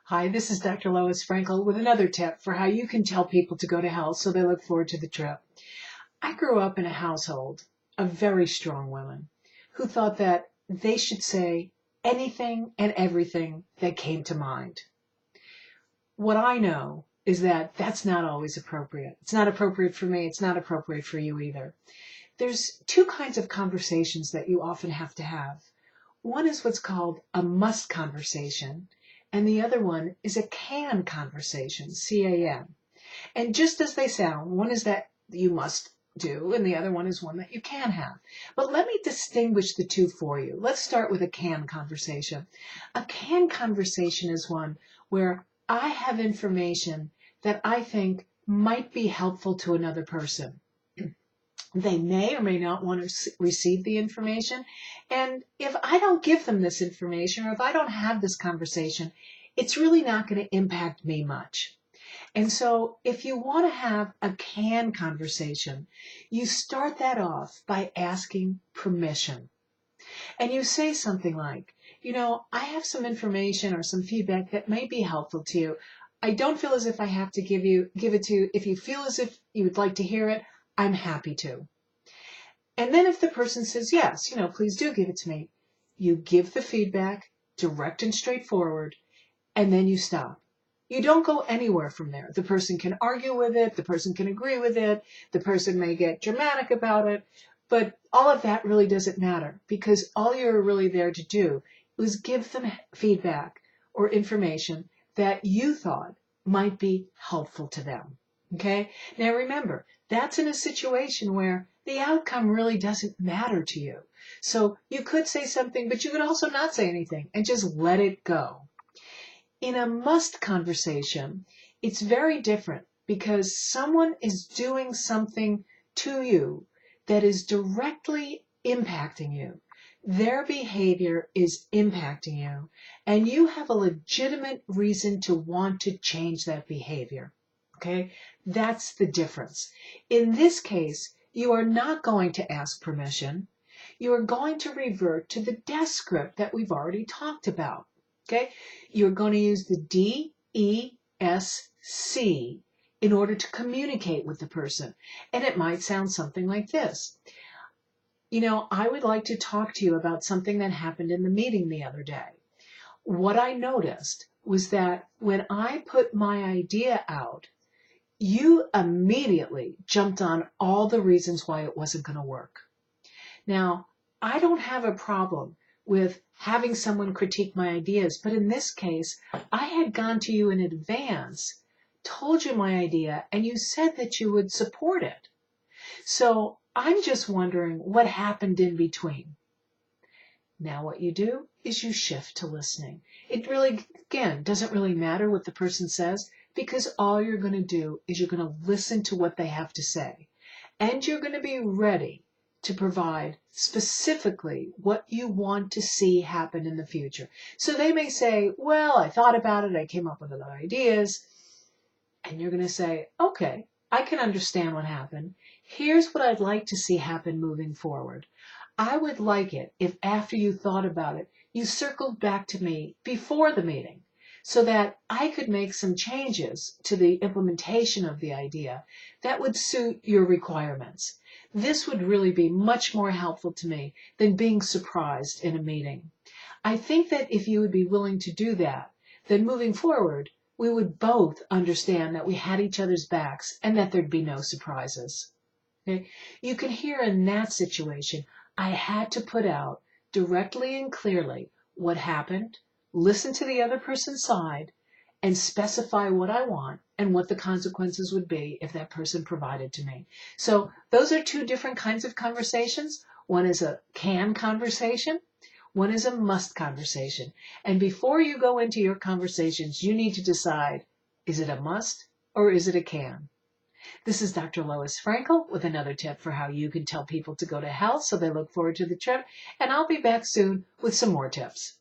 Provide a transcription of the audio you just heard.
Hi, this is Dr. Lois Frankel with another tip for how you can tell people to go to hell so they look forward to the trip. I grew up in a household of very strong women who thought that they should say anything and everything that came to mind. What I know is that that's not always appropriate. It's not appropriate for me. It's not appropriate for you either. There's two kinds of conversations that you often have to have. One is what's called a must conversation, and the other one is a can conversation, C-A-N. And just as they sound, one is that you must do, and the other one is one that you can have. But let me distinguish the two for you. Let's start with a can conversation. A can conversation is one where I have information that I think might be helpful to another person. They may or may not want to receive the information. And if I don't give them this information, or if I don't have this conversation, it's really not going to impact me much. And so if you want to have a can conversation, you start that off by asking permission. And you say something like, I have some information or some feedback that may be helpful to you. I don't feel as if I have to give it to you. If you feel as if you would like to hear it, I'm happy to. And then if the person says, yes, please do give it to me, you give the feedback direct and straightforward, and then you stop. You don't go anywhere from there. The person can argue with it. The person can agree with it. The person may get dramatic about it. But all of that really doesn't matter because all you're really there to do is give them feedback or information that you thought might be helpful to them. Okay? Now remember, that's in a situation where the outcome really doesn't matter to you. So you could say something, but you could also not say anything and just let it go. In a must conversation, it's very different because someone is doing something to you that is directly impacting you. Their behavior is impacting you, and you have a legitimate reason to want to change that behavior. Okay? That's the difference. In this case, you are not going to ask permission. You are going to revert to the death script that we've already talked about. Okay? You're going to use the DESC in order to communicate with the person. And it might sound something like this. I would like to talk to you about something that happened in the meeting the other day. What I noticed was that when I put my idea out, you immediately jumped on all the reasons why it wasn't going to work. Now, I don't have a problem with having someone critique my ideas, but in this case, I had gone to you in advance, told you my idea, and you said that you would support it. So I'm just wondering what happened in between. Now what you do is you shift to listening. It really, again, doesn't really matter what the person says because all you're going to do is you're going to listen to what they have to say. And you're going to be ready to provide specifically what you want to see happen in the future. So they may say, well, I thought about it. I came up with other ideas. And you're going to say, okay, I can understand what happened. Here's what I'd like to see happen moving forward. I would like it if after you thought about it, you circled back to me before the meeting so that I could make some changes to the implementation of the idea that would suit your requirements. This would really be much more helpful to me than being surprised in a meeting. I think that if you would be willing to do that, then moving forward, we would both understand that we had each other's backs and that there'd be no surprises. Okay? You can hear in that situation, I had to put out directly and clearly what happened, listen to the other person's side, and specify what I want and what the consequences would be if that person provided to me. So those are two different kinds of conversations. One is a can conversation. One is a must conversation. And before you go into your conversations, you need to decide, is it a must or is it a can? This is Dr. Lois Frankel with another tip for how you can tell people to go to hell so they look forward to the trip. And I'll be back soon with some more tips.